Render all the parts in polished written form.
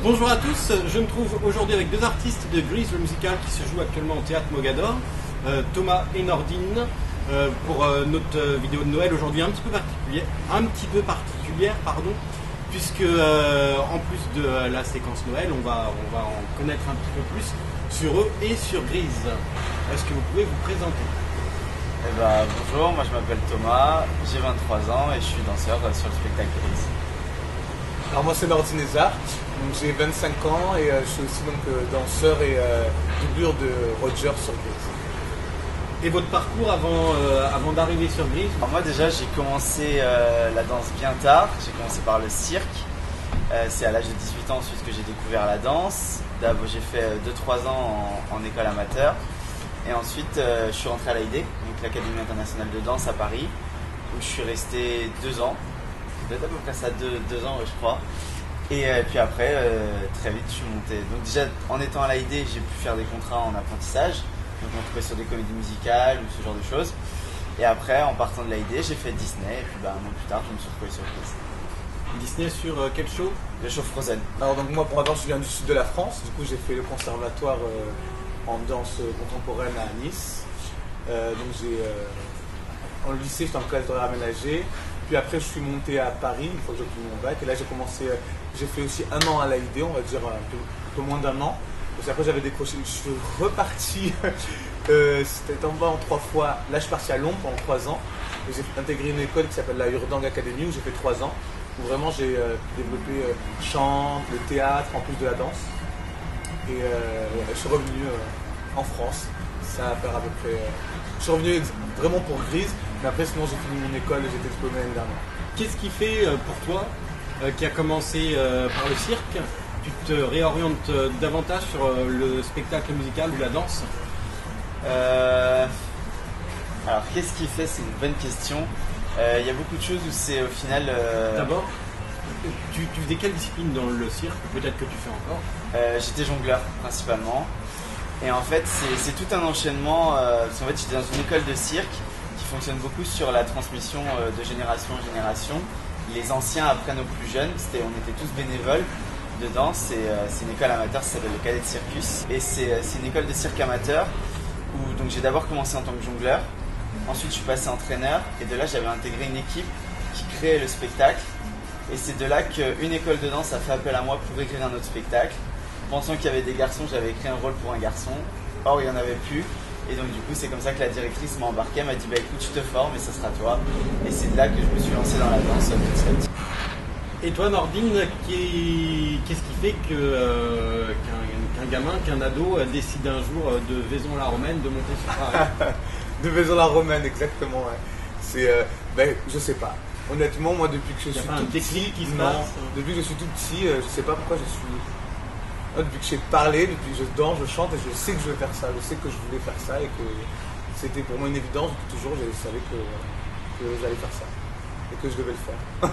Bonjour à tous, je me trouve aujourd'hui avec deux artistes de Grease le musical qui se joue actuellement au théâtre Mogador, Thomas et Nordine, pour notre vidéo de Noël aujourd'hui un petit peu particulière, puisque en plus de la séquence Noël, on va en connaître un petit peu plus sur eux et sur Grease. Est-ce que vous pouvez vous présenter? Bonjour, moi je m'appelle Thomas, j'ai 23 ans et je suis danseur sur le spectacle Grease. Alors moi c'est Nordine Ezart, j'ai 25 ans et je suis aussi danseur et doublure de Roger sur Grease. Et votre parcours avant d'arriver sur Grease? Alors moi déjà j'ai commencé la danse bien tard, j'ai commencé par le cirque. C'est à l'âge de 18 ans ensuite que j'ai découvert la danse. D'abord j'ai fait 2-3 ans en école amateur. Et ensuite je suis rentré à l'AID, donc l'Académie internationale de danse à Paris, où je suis resté 2 ans. Peut-être à peu près ça, 2 ans je crois. Et puis après, très vite je suis monté. Donc déjà en étant à l'AID, j'ai pu faire des contrats en apprentissage. Donc je me retrouvais sur des comédies musicales ou ce genre de choses. Et après, en partant de l'AID, j'ai fait Disney. Et puis un an plus tard, je me suis retrouvé sur Grease. Disney sur quel show? Le show Frozen. Alors donc moi pour ma part je viens du sud de la France, du coup j'ai fait le conservatoire en danse contemporaine à Nice. En lycée j'étais en classe d'horaire aménagé. Puis après je suis monté à Paris une fois que j'ai obtenu mon bac. Et là j'ai fait aussi 1 an à l'AID, on va dire un peu moins d'1 an. Parce qu'après j'avais décroché, je suis reparti, c'était tombé en 3 fois. Là je suis parti à Londres pendant 3 ans. Et j'ai intégré une école qui s'appelle la Urdang Academy où j'ai fait 3 ans. Où vraiment j'ai développé chant, le théâtre en plus de la danse. Et je suis revenu en France. Ça va faire à peu près. Je suis revenu vraiment pour Grease, mais après sinon j'ai fini mon école et j'étais diplômé l'année dernière. Qu'est-ce qui fait pour toi, qui a commencé par le cirque, tu te réorientes davantage sur le spectacle musical ou la danse? Alors qu'est-ce qui fait? C'est une bonne question. Il y a beaucoup de choses où c'est au final... D'abord, tu faisais quelle discipline dans le cirque? Peut-être que tu fais encore. J'étais jongleur principalement. Et en fait, c'est tout un enchaînement. Parce qu'en fait, j'étais dans une école de cirque qui fonctionne beaucoup sur la transmission de génération en génération. Les anciens apprennent aux plus jeunes. On était tous bénévoles de danse. C'est une école amateur, ça s'appelle le Cadet de Circus. Et c'est une école de cirque amateur où donc j'ai d'abord commencé en tant que jongleur. Ensuite, je suis passé entraîneur. Et de là, j'avais intégré une équipe qui créait le spectacle. Et c'est de là qu'une école de danse a fait appel à moi pour écrire un autre spectacle. Pensant qu'il y avait des garçons, j'avais écrit un rôle pour un garçon. Or, il n'y en avait plus. Et donc, du coup, c'est comme ça que la directrice m'a embarqué. Elle m'a dit, écoute, je te forme et ça sera toi. Et c'est de là que je me suis lancé dans la danse petit à petit. Et toi, Nordine, qu'est-ce qui fait qu'un gamin, qu'un ado décide un jour de Vaison-la-Romaine de monter sur Paris? De Vaison-la-Romaine, exactement. Ouais. C'est, je sais pas. Honnêtement, moi, depuis que je suis tout petit, depuis que je suis tout petit, je sais pas pourquoi je suis. Depuis que j'ai parlé, depuis que je danse, je chante et je sais que je vais faire ça. Je sais que je voulais faire ça et que c'était pour moi une évidence. Depuis toujours, je savais que j'allais faire ça et que je devais le faire.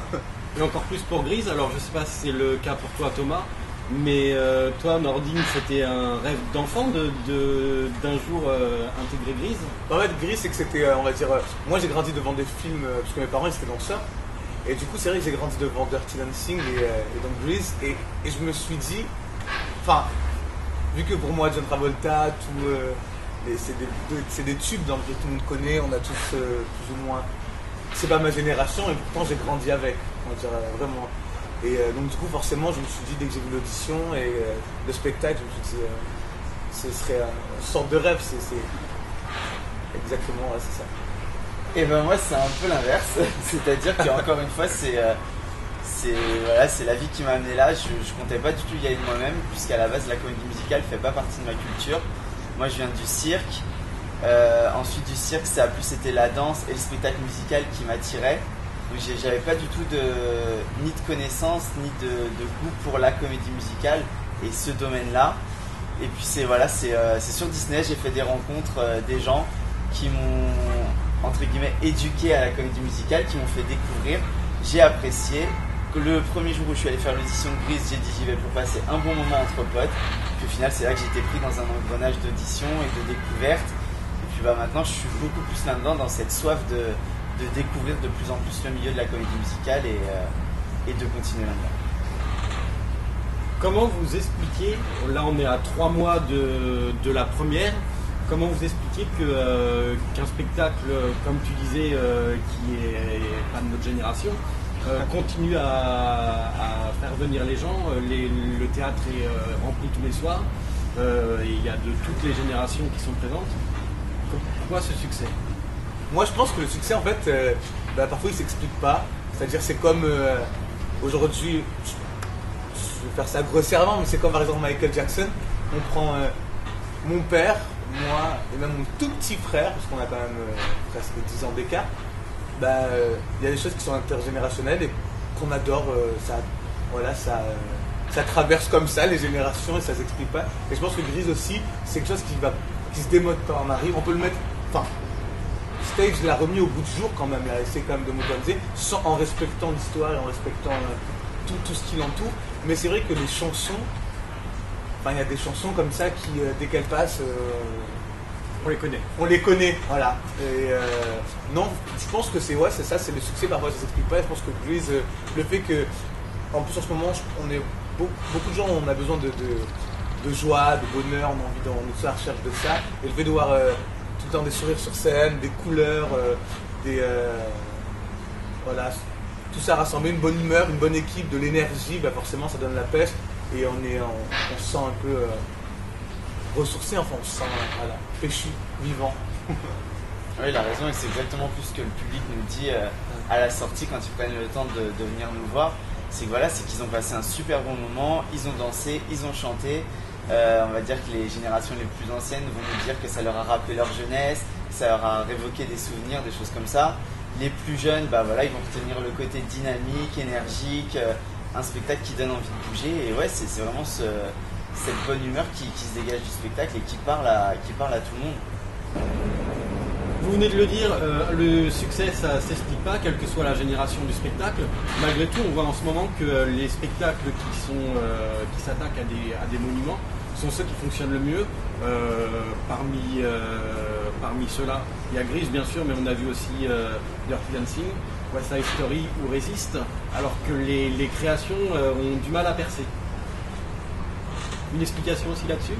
Et encore plus pour Grease. Alors, je sais pas si c'est le cas pour toi, Thomas, mais toi, Nordine, c'était un rêve d'enfant d'un jour intégrer Grease? En fait, Grease, c'est que c'était, on va dire, moi j'ai grandi devant des films parce que mes parents ils étaient danseurs. Et du coup, c'est vrai que j'ai grandi devant Dirty Dancing et donc Grease. Et je me suis dit. Enfin, vu que pour moi John Travolta, c'est des tubes dans lesquels tout le monde connaît, on a tous plus ou moins. C'est pas ma génération et pourtant j'ai grandi avec, on va dire vraiment. Et donc du coup forcément je me suis dit dès que j'ai vu l'audition et le spectacle, je me suis dit ce serait une sorte de rêve, c'est exactement c'est ça. Et moi c'est un peu l'inverse, c'est-à-dire qu'encore une fois c'est la vie qui m'a amené là. Je comptais pas du tout y aller de moi-même, puisqu'à la base la comédie musicale fait pas partie de ma culture. Moi je viens du cirque. Ensuite du cirque, c'était la danse et le spectacle musical qui m'attiraient. Donc j'avais pas du tout ni de connaissances ni de goût pour la comédie musicale et ce domaine-là. Et puis c'est sur Disney, j'ai fait des rencontres, des gens qui m'ont entre guillemets éduqué à la comédie musicale, qui m'ont fait découvrir. J'ai apprécié. Le premier jour où je suis allé faire l'audition de Grease, j'ai dit j'y vais pour passer un bon moment entre potes. Puis au final, c'est là que j'ai été pris dans un engrenage d'audition et de découverte. Et puis maintenant, je suis beaucoup plus là-dedans, dans cette soif de découvrir de plus en plus le milieu de la comédie musicale et de continuer là-dedans. comment vous expliquez, là on est à 3 mois de la première, comment vous expliquez qu'un spectacle, comme tu disais, qui est pas de notre génération, continue à faire venir les gens, le théâtre est rempli tous les soirs, et il y a de toutes les générations qui sont présentes. Pourquoi ce succès? Moi je pense que le succès en fait, parfois il s'explique pas. C'est-à-dire c'est comme aujourd'hui, je vais faire ça grossièrement, mais c'est comme par exemple Michael Jackson. On prend mon père, moi et même mon tout petit frère, parce qu'on a quand même presque 10 ans d'écart. Il y a des choses qui sont intergénérationnelles et qu'on adore. Ça traverse comme ça les générations et ça s'explique pas. Et je pense que Grise aussi, c'est quelque chose qui se démode quand on arrive. On peut le mettre. Enfin, Stage l'a remis au bout du jour quand même, il a essayé quand même de moderniser, en respectant l'histoire et en respectant tout ce qui l'entoure. Mais c'est vrai que les chansons, il y a des chansons comme ça qui, dès qu'elles passent, on les connaît. On les connaît, voilà. Et non, je pense que c'est ça, c'est le succès, parfois ça s'explique pas. Je pense que Grise, le fait que, en plus en ce moment, on est beaucoup de gens, on a besoin de joie, de bonheur, on a envie on est tous à la recherche de ça. Et le fait de voir tout le temps des sourires sur scène, des couleurs, tout ça rassemblé, une bonne humeur, une bonne équipe, de l'énergie, forcément ça donne la pêche et on se sent un peu ressourcé, enfin on se sent péchu, vivant. Oui, il a raison et c'est exactement plus ce que le public nous dit à la sortie quand ils prennent le temps de venir nous voir. C'est qu'ils ont passé un super bon moment, ils ont dansé, ils ont chanté. On va dire que les générations les plus anciennes vont nous dire que ça leur a rappelé leur jeunesse, ça leur a révoqué des souvenirs, des choses comme ça. Les plus jeunes, ils vont retenir le côté dynamique, énergique, un spectacle qui donne envie de bouger. Et ouais, c'est vraiment cette bonne humeur qui se dégage du spectacle et qui parle à tout le monde. Vous venez de le dire, le succès ça ne s'explique pas, quelle que soit la génération du spectacle. Malgré tout, on voit en ce moment que les spectacles qui s'attaquent à des monuments sont ceux qui fonctionnent le mieux. Parmi ceux-là, il y a Grise bien sûr, mais on a vu aussi Dirty Dancing, West Side Story ou Resist, alors que les créations ont du mal à percer. Une explication aussi là-dessus?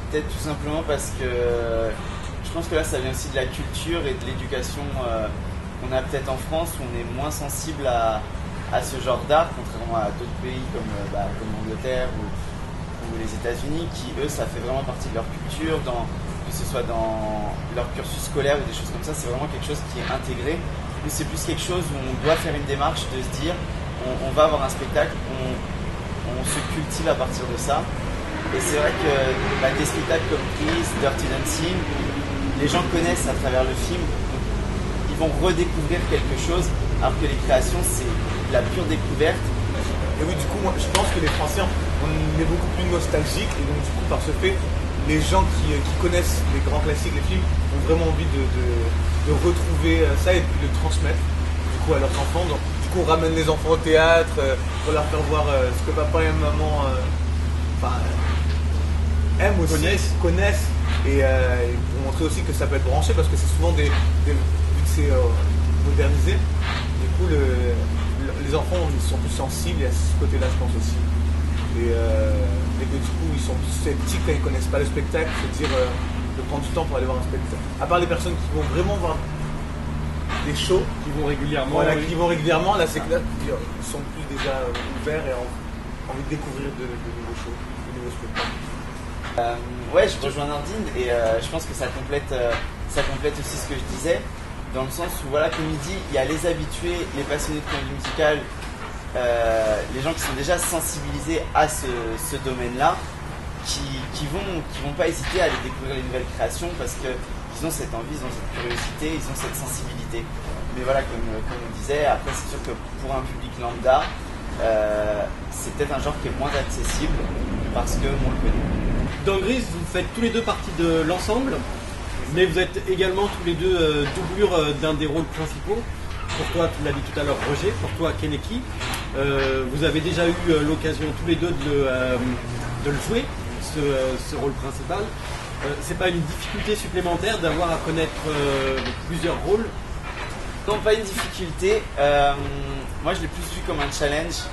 Peut-être tout simplement parce que je pense que là ça vient aussi de la culture et de l'éducation qu'on a peut-être en France, où on est moins sensible à ce genre d'art, contrairement à d'autres pays comme l'Angleterre ou les États-Unis, qui eux ça fait vraiment partie de leur culture, que ce soit dans leur cursus scolaire ou des choses comme ça, c'est vraiment quelque chose qui est intégré. Mais c'est plus quelque chose où on doit faire une démarche de se dire on va avoir un spectacle, on se cultive à partir de ça. Et c'est vrai que des spectacles comme Grise, Dirty Dancing, les gens connaissent à travers le film, donc ils vont redécouvrir quelque chose, alors que les créations c'est la pure découverte. Et oui, du coup, moi, je pense que les Français, on est beaucoup plus nostalgiques, et donc du coup, par ce fait, les gens qui connaissent les grands classiques, les films, ont vraiment envie de retrouver ça et puis de transmettre du coup à leurs enfants. Donc, du coup, on ramène les enfants au théâtre pour leur faire voir ce que papa et maman aiment aussi, connaissent et pour montrer aussi que ça peut être branché, parce que c'est souvent vu que c'est modernisé, du coup les enfants ils sont plus sensibles, et à ce côté-là je pense aussi. Et que du coup ils sont plus sceptiques quand ils connaissent pas le spectacle, se dire de prendre du temps pour aller voir un spectacle. À part les personnes qui vont vraiment voir des shows, qui vont régulièrement, là c'est clair qu'ils sont plus déjà ouverts et ont envie de découvrir de nouveaux shows, de nouveaux spectacles. Je rejoins Nordine et je pense que ça complète aussi ce que je disais, dans le sens où comme il dit, il y a les habitués, les passionnés de comédie musicale, les gens qui sont déjà sensibilisés à ce domaine-là, qui vont pas hésiter à aller découvrir les nouvelles créations parce qu'ils ont cette envie, ils ont cette curiosité, ils ont cette sensibilité. Mais comme on disait, après c'est sûr que pour un public lambda, c'est peut-être un genre qui est moins accessible parce qu'on le connaît. Dans Grise, vous faites tous les deux partie de l'ensemble, mais vous êtes également tous les deux doublures d'un des rôles principaux. Pour toi, tu l'as dit tout à l'heure, Roger, pour toi, Keneki. Vous avez déjà eu l'occasion tous les deux de le jouer, ce rôle principal. C'est pas une difficulté supplémentaire d'avoir à connaître plusieurs rôles? Non, pas une difficulté. Moi, je l'ai plus vu comme un challenge.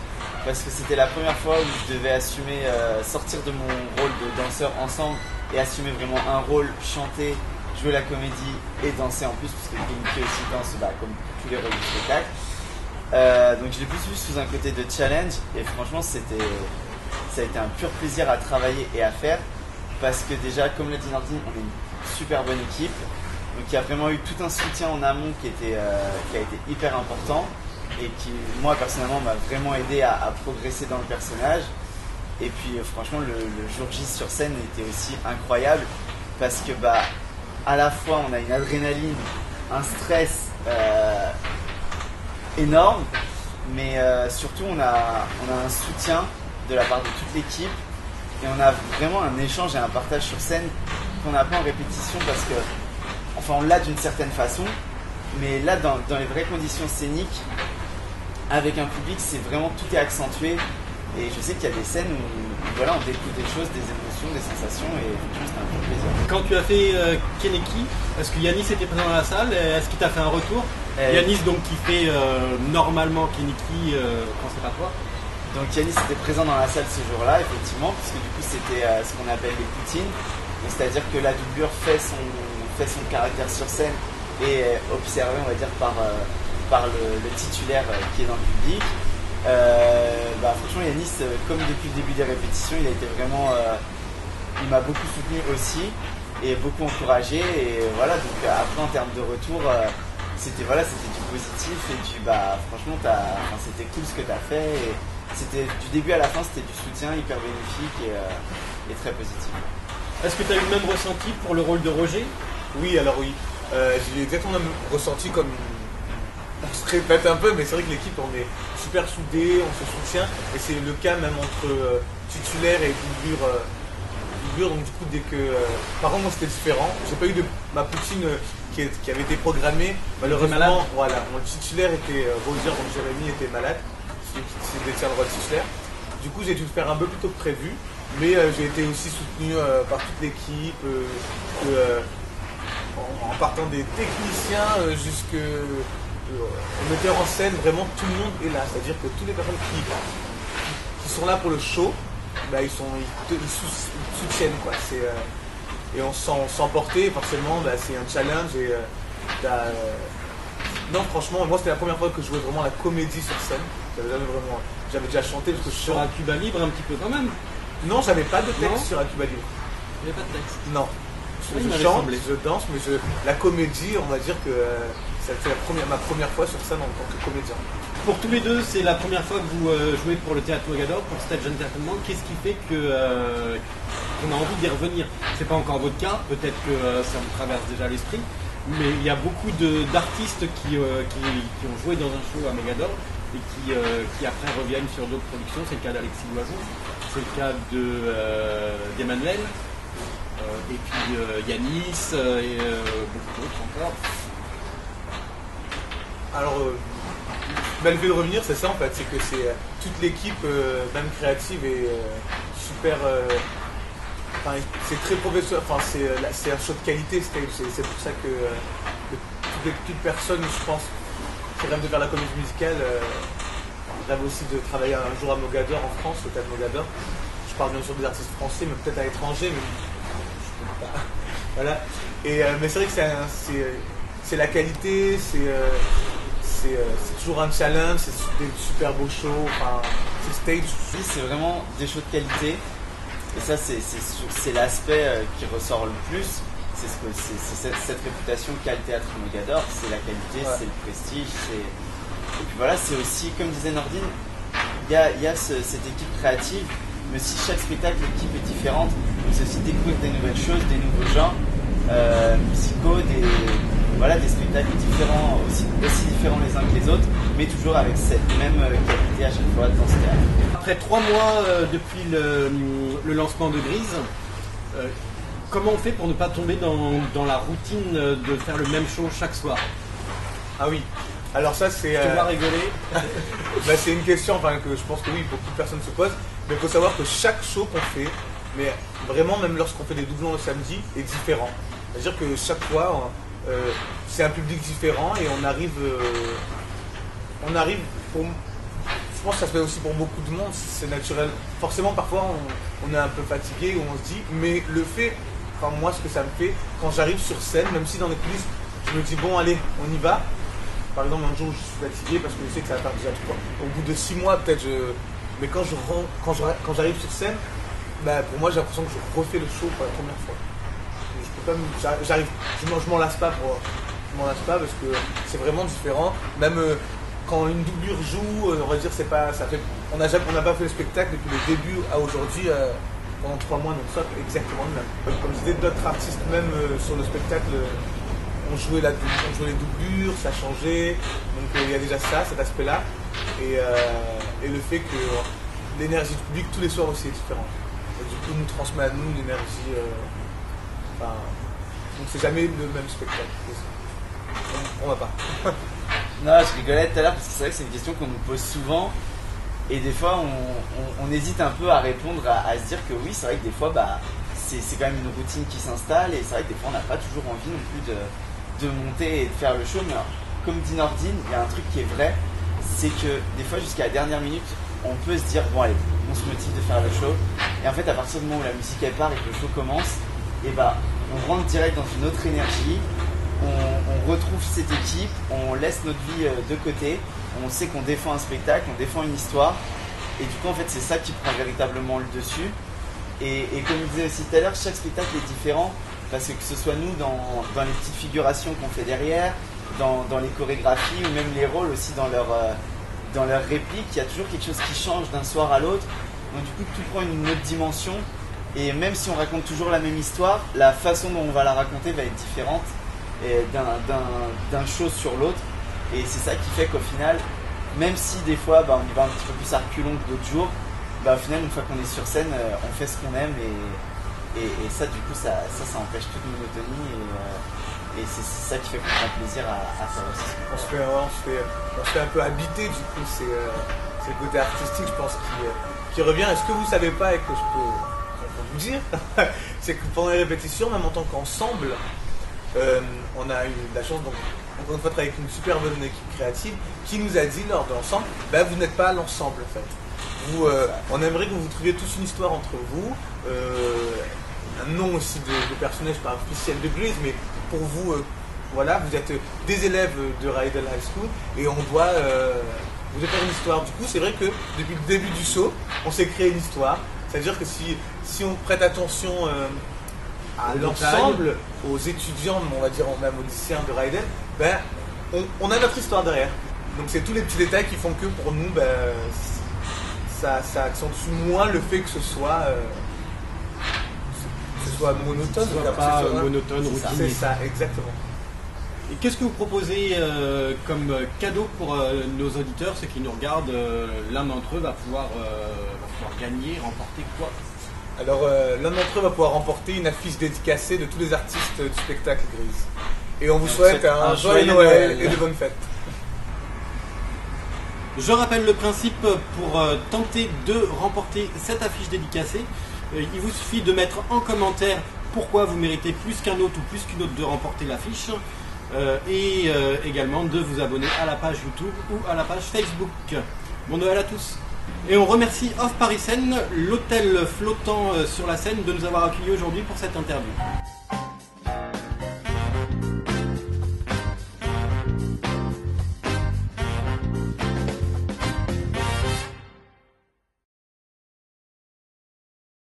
parce que c'était la première fois où je devais assumer, sortir de mon rôle de danseur ensemble et assumer vraiment un rôle, chanter, jouer la comédie et danser en plus, parce que Keniki aussi danse comme tous les rôles du spectacle. Donc je l'ai plus vu sous un côté de challenge et franchement ça a été un pur plaisir à travailler et à faire, parce que déjà, comme l'a dit Nordine, on est une super bonne équipe. Donc il y a vraiment eu tout un soutien en amont qui a été hyper important et qui, moi personnellement, m'a vraiment aidé à progresser dans le personnage. Et puis franchement, le jour J sur scène était aussi incroyable, parce que à la fois on a une adrénaline, un stress énorme, mais surtout on a un soutien de la part de toute l'équipe, et on a vraiment un échange et un partage sur scène qu'on n'a pas en répétition, parce que on l'a d'une certaine façon, mais là dans les vraies conditions scéniques avec un public, c'est vraiment, tout est accentué. Et je sais qu'il y a des scènes où on découvre des choses, des émotions, des sensations, et franchement c'était un peu plaisir. Quand tu as fait Keniki, est-ce que Yanis était présent dans la salle? Est-ce qu'il t'a fait un retour? Yanis donc qui fait normalement Keniki quand c'est pas toi. Donc Yanis était présent dans la salle ce jour-là, effectivement, puisque du coup c'était ce qu'on appelle les poutines. C'est-à-dire que la doublure fait son caractère sur scène et observé, on va dire, par le titulaire qui est dans le public. Franchement, Yanis, comme depuis le début des répétitions, il a été vraiment, il m'a beaucoup soutenu aussi et beaucoup encouragé. Et voilà, donc après en termes de retour, c'était du positif et franchement, c'était cool ce que tu as fait. Et c'était du début à la fin, c'était du soutien hyper bénéfique et très positif. Est-ce que tu as eu le même ressenti pour le rôle de Roger? Oui, alors oui. J'ai exactement le même ressenti, comme on se répète un peu, mais c'est vrai que l'équipe, on est super soudés, on se soutient, et c'est le cas même entre titulaire et doublure. Donc du coup, dès que... Par contre, moi c'était différent. J'ai pas eu de ma poutine qui avait été programmée. Malheureusement, voilà, mon titulaire était Roger, donc Jérémy était malade, celui qui détient le rôle titulaire. Du coup, j'ai dû le faire un peu plus tôt que prévu, mais j'ai été aussi soutenu par toute l'équipe, en partant des techniciens au metteur en scène. Vraiment tout le monde est là, c'est-à-dire que toutes les personnes qui sont là pour le show, ils soutiennent quoi. Et on se sent porté, forcément c'est un challenge. Non, franchement, moi c'était la première fois que je jouais vraiment la comédie sur scène. J'avais déjà chanté parce que sur un Cuba Libre un petit peu quand même. Non, j'avais pas de texte sur un Cuba Libre. Il n'y avait pas de texte. Non. Je chante, je danse, mais la comédie, on va dire que c'était ma première fois sur scène en tant que comédien. Pour tous les deux, c'est la première fois que vous jouez pour le Théâtre Mogador, pour Stage Entertainment. Qu'est-ce qui fait qu'on a envie d'y revenir? C'est pas encore votre cas, peut-être que ça vous traverse déjà l'esprit, mais il y a beaucoup d'artistes qui ont joué dans un show à Mogador et qui après reviennent sur d'autres productions. C'est le cas d'Alexis Loiseau, c'est le cas d'Emmanuel, et puis Yanis et beaucoup d'autres encore. Alors, le fait de revenir, c'est ça en fait, c'est que c'est toute l'équipe, même créative, est super. C'est très professionnel, c'est un show de qualité, c'est pour ça que toute personne, je pense, qui rêve de faire la comédie musicale, rêve aussi de travailler un jour à Mogador en France, au Théâtre Mogador. Je parle bien sûr des artistes français, mais peut-être à l'étranger, mais je peux pas. Voilà. Mais c'est vrai que c'est la qualité, c'est toujours un challenge, c'est des super beaux shows, c'est stage. Oui, c'est vraiment des shows de qualité. Et ça, c'est l'aspect qui ressort le plus. C'est cette réputation qu'a le Théâtre Mogador. C'est la qualité, c'est le prestige. Et puis voilà, c'est aussi, comme disait Nordine, il y a cette équipe créative, mais si chaque spectacle, l'équipe est différente. Donc c'est aussi découvrir des nouvelles choses, des nouveaux genres musicaux, des spectacles différents, aussi différents les uns que les autres, mais toujours avec cette même qualité à chaque fois dans ce théâtre. Après 3 mois depuis le lancement de Grise, comment on fait pour ne pas tomber dans la routine de faire le même show chaque soir? Ah oui, alors ça c'est... Je te vois rigoler. C'est une question que je pense que oui, beaucoup de personnes se posent, mais il faut savoir que chaque show qu'on fait, mais vraiment même lorsqu'on fait des doublons le samedi, est différent. C'est-à-dire que chaque fois, c'est un public différent et on arrive je pense que ça se fait aussi pour beaucoup de monde, c'est naturel. Forcément, parfois, on est un peu fatigué ou on se dit, mais le fait, enfin moi, ce que ça me fait, quand j'arrive sur scène, même si dans les coulisses, je me dis, bon, allez, on y va. Par exemple, un jour où je suis fatigué parce que je sais que ça va faire déjà 3. Au bout de 6 mois, peut-être, mais quand j'arrive sur scène, bah, pour moi, j'ai l'impression que je refais le show pour la première fois. Je peux pas, je m'en lasse pas parce que c'est vraiment différent. Même quand une doublure joue, on va dire, on n'a pas fait le spectacle depuis le début à aujourd'hui pendant 3 mois non-stop, exactement le même. Comme je disais, d'autres artistes même sur le spectacle. On jouait les doublures, ça changeait, donc il y a déjà ça, cet aspect-là, et le fait que l'énergie du public tous les soirs aussi est différente. Et du coup, nous transmet à nous l'énergie, donc c'est jamais le même spectacle. On va pas. Non, je rigolais tout à l'heure parce que c'est vrai que c'est une question qu'on nous pose souvent, et des fois on hésite un peu à répondre, à se dire que oui, c'est vrai que des fois c'est quand même une routine qui s'installe, et c'est vrai que des fois on n'a pas toujours envie non plus de monter et de faire le show, mais alors, comme dit Nordine, il y a un truc qui est vrai, c'est que des fois jusqu'à la dernière minute, on peut se dire bon allez, on se motive de faire le show, et en fait à partir du moment où la musique elle part et que le show commence, et on rentre direct dans une autre énergie, on retrouve cette équipe, on laisse notre vie de côté, on sait qu'on défend un spectacle, on défend une histoire, et du coup en fait c'est ça qui prend véritablement le dessus, et comme je disais aussi tout à l'heure, chaque spectacle est différent. Parce que ce soit nous dans les petites figurations qu'on fait derrière, dans les chorégraphies ou même les rôles aussi dans leurs répliques, il y a toujours quelque chose qui change d'un soir à l'autre. Donc du coup tout prend une autre dimension, et même si on raconte toujours la même histoire, la façon dont on va la raconter va être différente d'un show sur l'autre. Et c'est ça qui fait qu'au final, même si des fois on y va un petit peu plus à reculons que d'autres jours, au final une fois qu'on est sur scène, on fait ce qu'on aime, et ça, du coup, ça empêche toute monotonie, et c'est ça qui fait qu'on prend plaisir à faire aussi. On se fait un peu habiter, du coup, c'est le côté artistique, je pense, qui revient. Et ce que vous ne savez pas et que je peux vous dire, c'est que pendant les répétitions, même en tant qu'ensemble, on a eu la chance, donc, encore une fois, de travailler avec une super bonne équipe créative qui nous a dit lors de l'ensemble, vous n'êtes pas l'ensemble, en fait. On aimerait que vous trouviez tous une histoire entre vous, un nom aussi de personnage pas officiel de Grease, mais pour vous, voilà, vous êtes des élèves de Rydell High School et on doit vous devez faire une histoire. Du coup, c'est vrai que depuis le début du show, on s'est créé une histoire. C'est-à-dire que si on prête attention à l'ensemble, aux étudiants, on va dire même aux lycéens de Rydell, on a notre histoire derrière. Donc c'est tous les petits détails qui font que pour nous, ça accentue moins le fait que ce soit monotone. Pas monotone, routinier. C'est ça, exactement. Et qu'est-ce que vous proposez comme cadeau pour nos auditeurs, ceux qui nous regardent? L'un d'entre eux va pouvoir gagner, remporter quoi? Alors, l'un d'entre eux va pouvoir remporter une affiche dédicacée de tous les artistes du spectacle Grease. Et on vous souhaite un joyeux Noël et de bonnes fêtes. Je rappelle le principe pour tenter de remporter cette affiche dédicacée. Il vous suffit de mettre en commentaire pourquoi vous méritez plus qu'un autre ou plus qu'une autre de remporter l'affiche. Et également de vous abonner à la page YouTube ou à la page Facebook. Bon Noël à tous. Et on remercie Off Paris Seine, l'hôtel flottant sur la Seine, de nous avoir accueillis aujourd'hui pour cette interview.